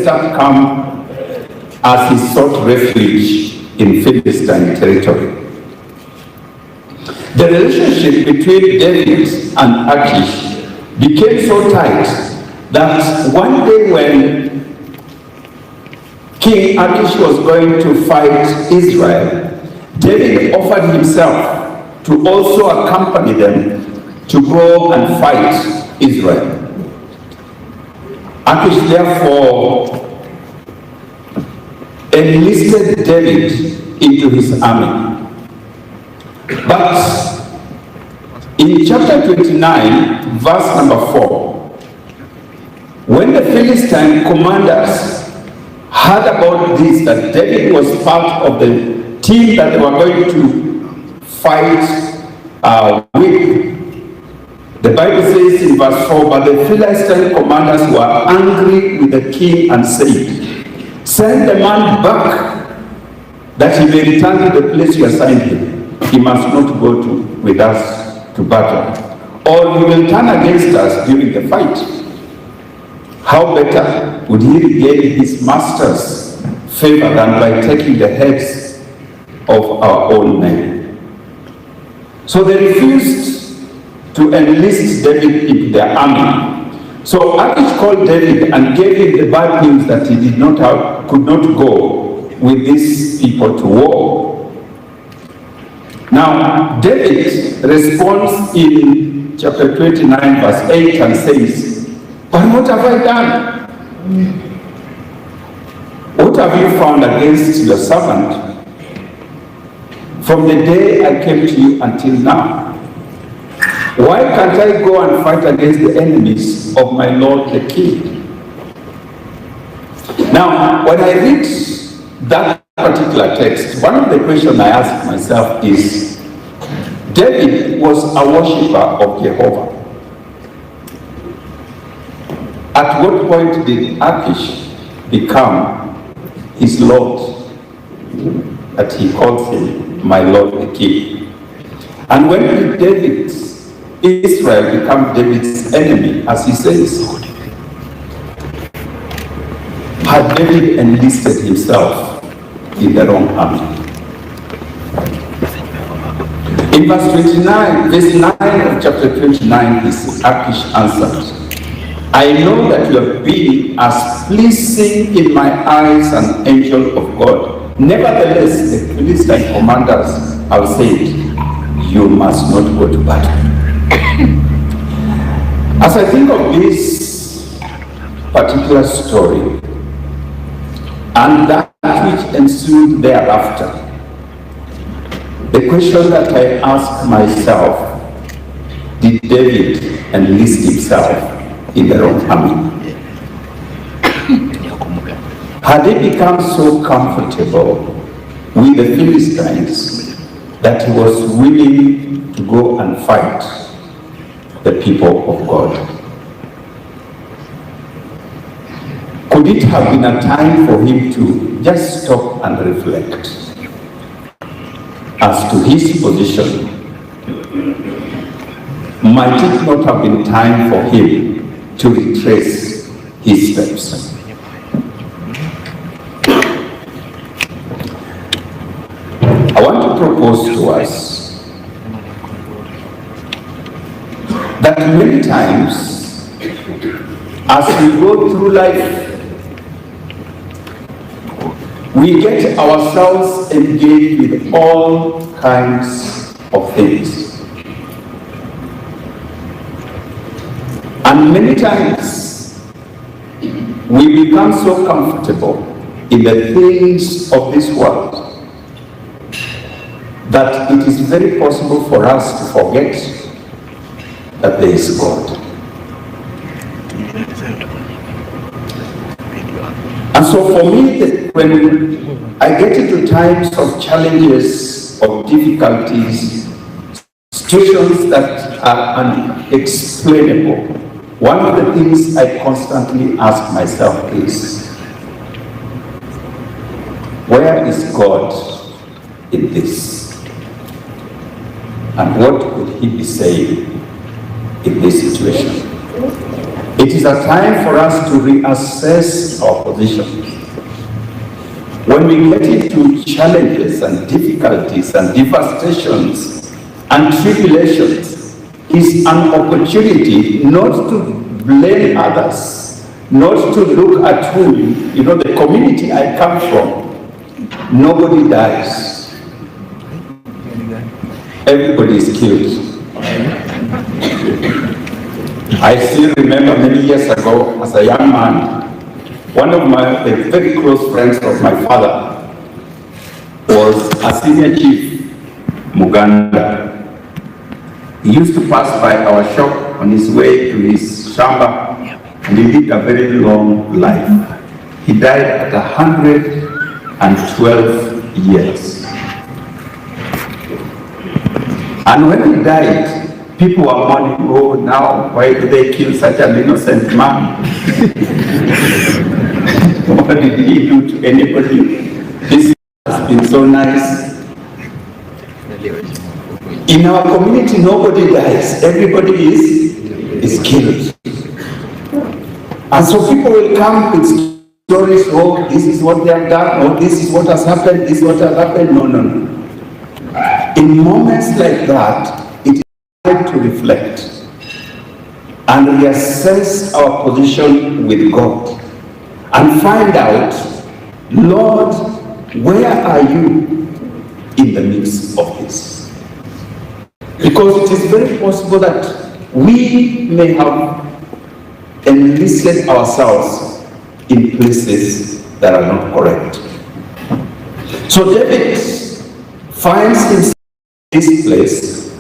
set up camp as he sought refuge in Philistine territory. The relationship between David and Achish became so tight that one day when King Achish was going to fight Israel, David offered himself to also accompany them to go and fight Israel. Achish therefore enlisted David into his army. But in chapter 29, verse number 4, when the Philistine commanders heard about this, that David was part of the team that they were going to fight with, the Bible says in verse 4, but the Philistine commanders were angry with the king and said, send the man back that he may return to the place you assigned him. He must not go with us to battle, or he will turn against us during the fight. How better would he regain his master's favor than by taking the heads of our own men? So they refused to enlist David into their army. So Achish called David and gave him the bad news that he could not go with these people to war. Now, David responds in chapter 29, verse 8 and says, but what have I done? What have you found against your servant from the day I came to you until now? Why can't I go and fight against the enemies of my Lord the King? Now, when I read that particular text, one of the questions I ask myself is, David was a worshipper of Jehovah. At what point did Achish become his Lord, that he calls him my Lord the King? And when did Israel become David's enemy, as he says? Had David enlisted himself in the wrong army? In verse 29, verse 9 of chapter 29, Achish answered, I know that you have been as pleasing in my eyes an angel of God. Nevertheless, the Philistine commanders have said, you must not go to battle. As I think of this particular story and that which ensued thereafter, the question that I ask myself, did David enlist himself in the wrong army? Had he become so comfortable with the Philistines that he was willing to go and fight the people of God? Could it have been a time for him to just stop and reflect as to his position? Might it not have been time for him to retrace his steps? I want to propose to us that many times as we go through life, we get ourselves engaged with all kinds of things. And many times we become so comfortable in the things of this world that it is very possible for us to forget that there is God. And so for me, when I get into times of challenges, of difficulties, situations that are unexplainable, one of the things I constantly ask myself is, where is God in this? And what could he be saying in this situation? It is a time for us to reassess our position. When we get into challenges and difficulties and devastations and tribulations, it's an opportunity not to blame others, not to look at whom, the community I come from, nobody dies. Everybody is killed. I still remember many years ago, as a young man, one of the very close friends of my father was a senior chief, Muganda. He used to pass by our shop on his way to his shamba, and he lived a very long life. He died at 112 years. And when he died, people were mourning, oh, now, why do they kill such an innocent man? What did he do to anybody? This has been so nice. In our community, nobody dies. Everybody is killed. And so people will come with stories, oh, this is what they have done, oh, this is what has happened, this is what has happened. No. In moments like that, it is time to reflect and reassess our position with God and find out, Lord, where are you in the midst of this? Because it is very possible that we may have enlisted ourselves in places that are not correct. So David finds himself in this place,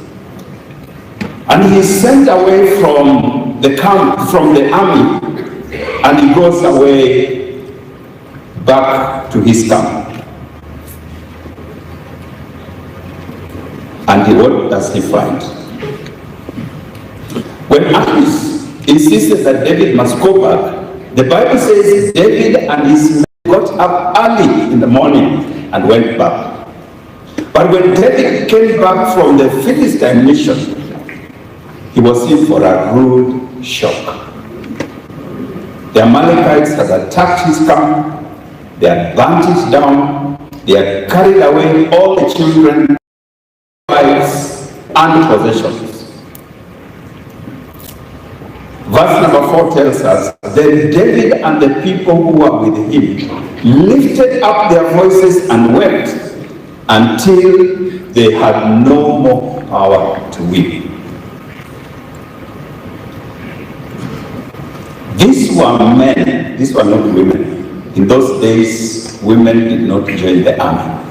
and he is sent away from the camp, from the army, and he goes away back to his camp. And what does he find? When Achish insisted that David must go back, the Bible says David and his men got up early in the morning and went back. But when David came back from the Philistine mission, he was in for a rude shock. The Amalekites had attacked his camp, they had burnt it down, they had carried away all the children, wives, and possessions. Verse number 4 tells us, then David and the people who were with him lifted up their voices and wept until they had no more power to weep. These were men, these were not women. In those days, women did not join the army.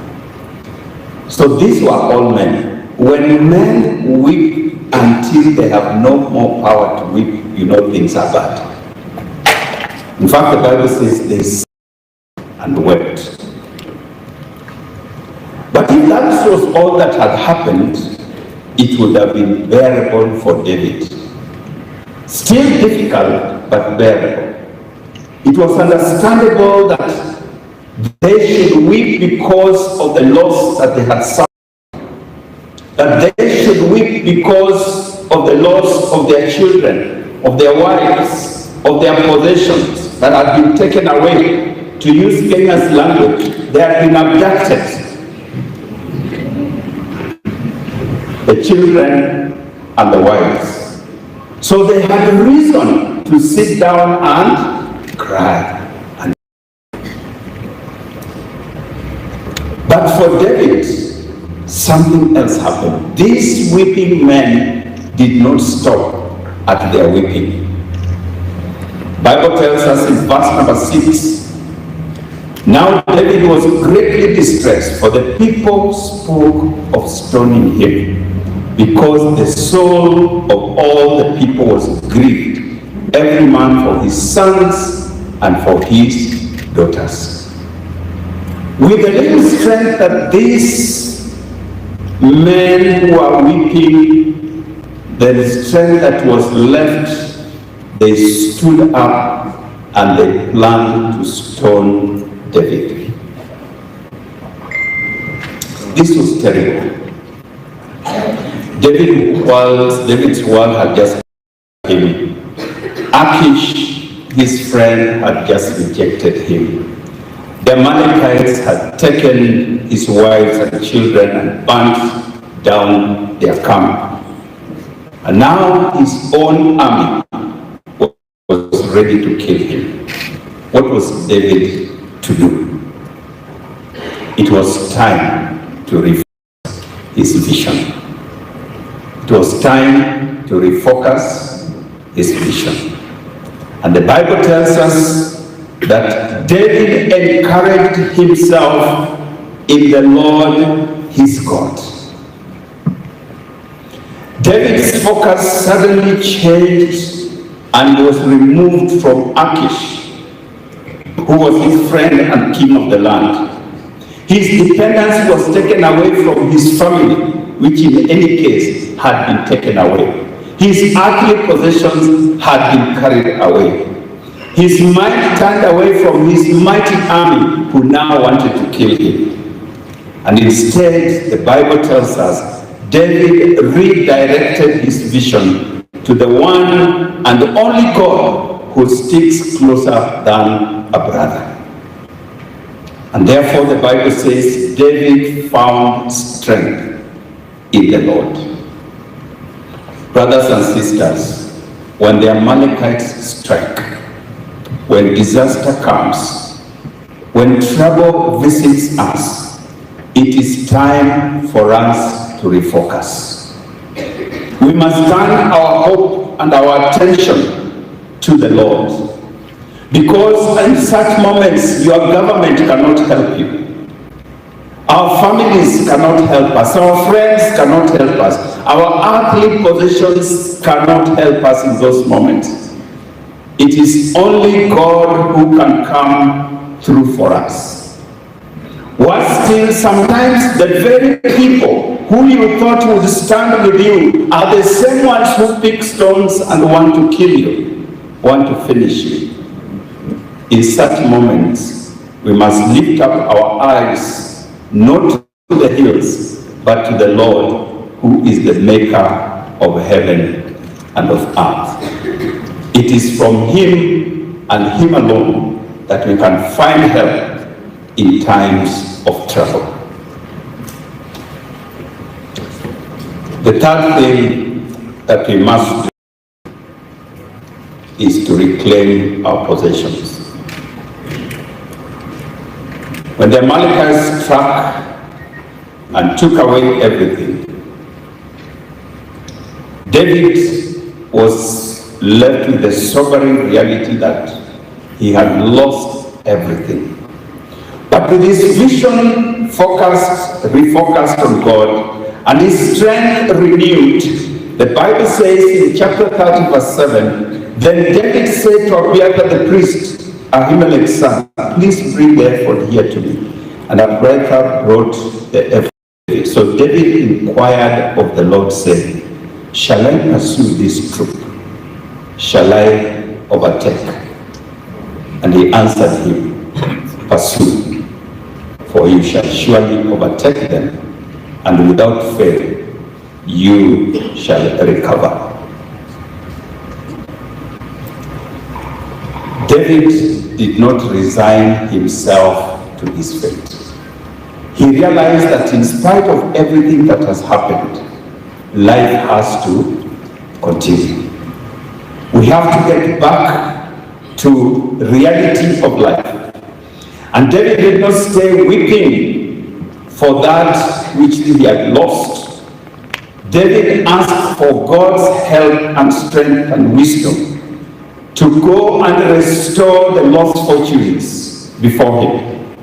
So these were all men. When men weep until they have no more power to weep, things are bad. In fact, the Bible says they sang and wept. But if that was all that had happened, it would have been bearable for David. Still difficult, but bearable. It was understandable that they should weep because of the loss that they had suffered. That they should weep because of the loss of their children, of their wives, of their possessions that had been taken away. To use Kenya's language, they had been abducted. The children and the wives. So they had a reason to sit down and cry. But for David, something else happened. These weeping men did not stop at their weeping. Bible tells us in verse number 6, now David was greatly distressed, for the people spoke of stoning him, because the soul of all the people was grieved, every man for his sons and for his daughters. With the little strength that these men who are weeping, the strength that was left, they stood up and they planned to stone David. This was terrible. David's world had just him, Achish, his friend, had just rejected him. The Amalekites had taken his wives and children and burnt down their camp. And now his own army was ready to kill him. What was David to do? It was time to refocus his vision. It was time to refocus his vision. And the Bible tells us that David encouraged himself in the Lord his God. David's focus suddenly changed and was removed from Achish, who was his friend and king of the land. His dependence was taken away from his family, which in any case had been taken away. His earthly possessions had been carried away. His mind turned away from his mighty army, who now wanted to kill him. And instead, the Bible tells us, David redirected his vision to the one and only God who sticks closer than a brother. And therefore, the Bible says, David found strength in the Lord. Brothers and sisters, when the Amalekites strike, when disaster comes, when trouble visits us, it is time for us to refocus. We must turn our hope and our attention to the Lord. Because in such moments, your government cannot help you. Our families cannot help us. Our friends cannot help us. Our earthly possessions cannot help us in those moments. It is only God who can come through for us. Worse still, sometimes the very people who you thought would stand with you are the same ones who pick stones and want to kill you, want to finish you. In such moments, we must lift up our eyes, not to the hills, but to the Lord, who is the maker of heaven and of earth. It is from him and him alone that we can find help in times of trouble. The third thing that we must do is to reclaim our possessions. When the Amalekites struck and took away everything, David was left with the sobering reality that he had lost everything. But with his vision refocused on God, and his strength renewed, the Bible says in chapter 30, verse 7, then David said to Abiathar the priest, Ahimelech's son, please bring the ephod here to me. And Abiathar brought the ephod. So David inquired of the Lord, saying, shall I pursue this troop? Shall I overtake? And he answered him, pursue, for you shall surely overtake them, and without fail you shall recover. David did not resign himself to his fate. He realized that in spite of everything that has happened, life has to continue. We have to get back to reality of life. And David did not stay weeping for that which he had lost. David asked for God's help and strength and wisdom to go and restore the lost fortunes before him.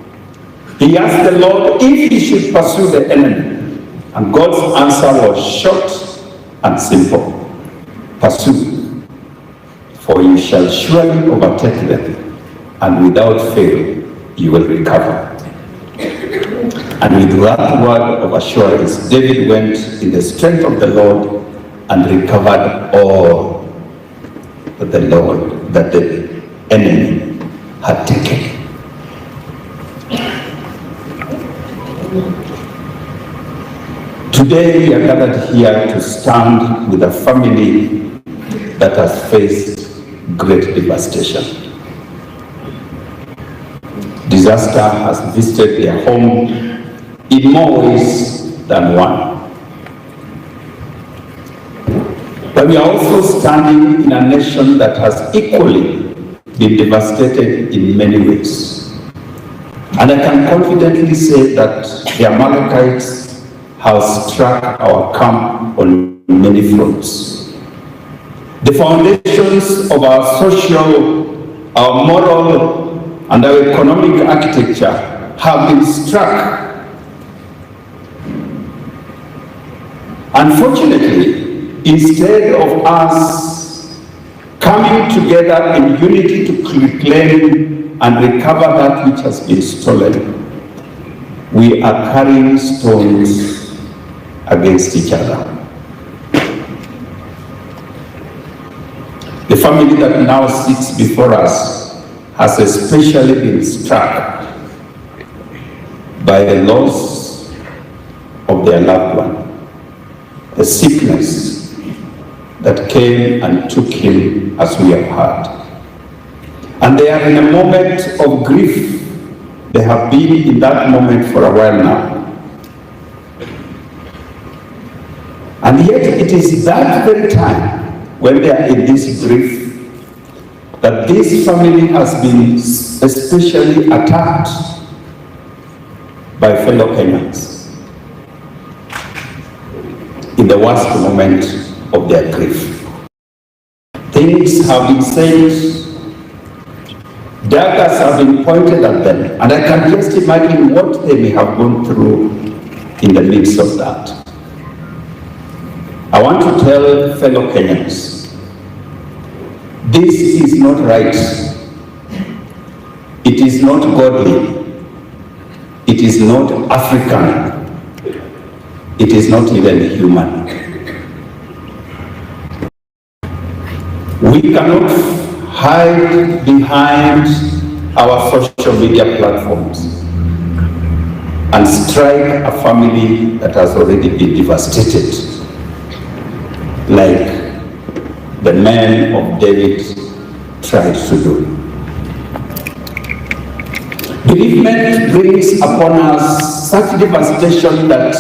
He asked the Lord if he should pursue the enemy, and God's answer was short and simple. Pursue, for you shall surely overtake them, and without fail you will recover. And with that word of assurance, David went in the strength of the Lord and recovered all that the enemy had taken. Today we are gathered here to stand with a family that has faced great devastation. Disaster has visited their home in more ways than one. But we are also standing in a nation that has equally been devastated in many ways. And I can confidently say that the Amalekites have struck our camp on many fronts. The foundations of our social, our moral, and our economic architecture have been struck. Unfortunately, instead of us coming together in unity to reclaim and recover that which has been stolen, we are carrying stones against each other. The family that now sits before us has especially been struck by the loss of their loved one, the sickness that came and took him, as we have heard. And they are in a moment of grief. They have been in that moment for a while now. And yet it is that very time when they are in this grief that this family has been especially attacked by fellow Kenyans in the worst moment of their grief. Things have been said, daggers have been pointed at them, and I can just imagine what they may have gone through in the midst of that. I want to tell fellow Kenyans, this is not right. It is not godly. It is not African. It is not even human. We cannot hide behind our social media platforms and strike a family that has already been devastated, like the men of David tried to do. Bereavement brings upon us such devastation that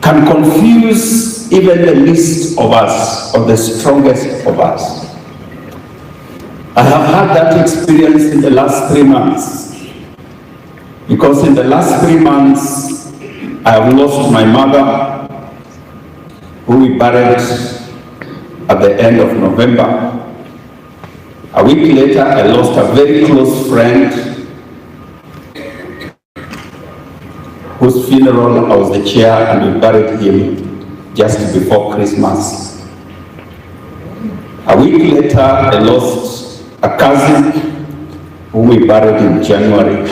can confuse even the least of us, or the strongest of us. I have had that experience in the last 3 months, because in the last 3 months I have lost my mother, who we buried at the end of November. A week later, I lost a very close friend whose funeral I was the chair, and we buried him just before Christmas. A week later, I lost a cousin who we buried in January.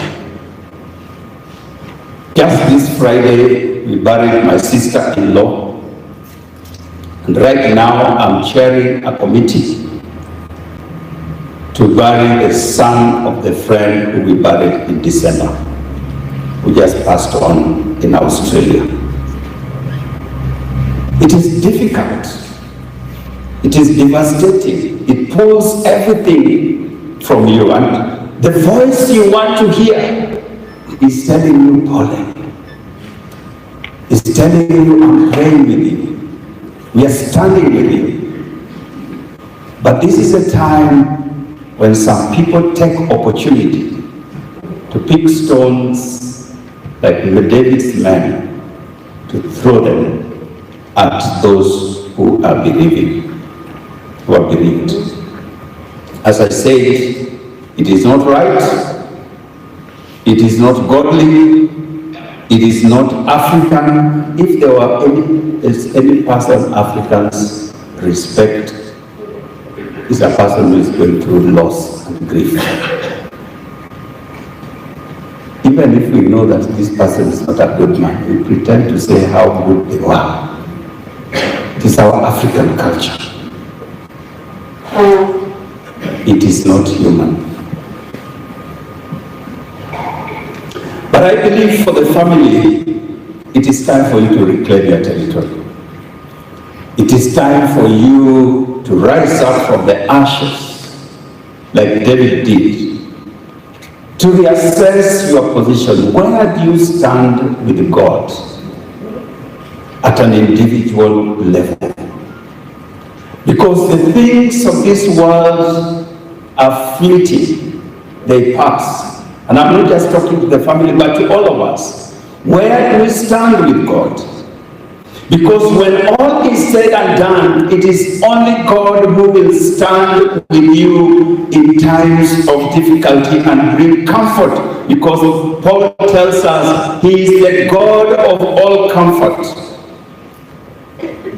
Just this Friday, we buried my sister-in-law. And right now, I'm chairing a committee to bury the son of the friend who we buried in December, who just passed on in Australia. It is difficult. It is devastating. It pulls everything from you. And the voice you want to hear is telling you, Pauline, is telling you, I'm praying with you. We are standing with you. But this is a time when some people take opportunity to pick stones like the David's men, to throw them at those who are believing, who are bereaved. As I said, it is not right, it is not godly, it is not African. If there were any person Africans respect, is a person who is going through loss and grief. Even if we know that this person is not a good man, we pretend to say how good they were. It is our African culture. It is not human. But I believe for the family, it is time for you to reclaim your territory. It is time for you to rise up from the ashes like David did, to reassess your position. Where do you stand with God at an individual level? Because the things of this world are fleeting, they pass. And I'm not just talking to the family, but to all of us. Where do we stand with God? Because when all is said and done, it is only God who will stand with you in times of difficulty and bring comfort. Because Paul tells us he is the God of all comfort.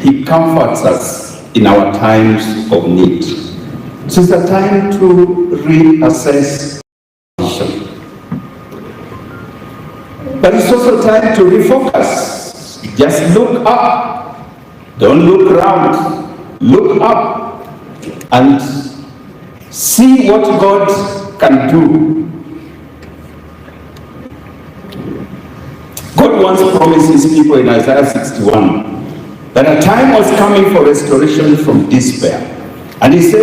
He comforts us in our times of need. So it's a time to reassess our position. But it's also time to refocus. Just look up. Don't look around. Look up and see what God can do. God once promised his people in Isaiah 61 that a time was coming for restoration from despair. And he said,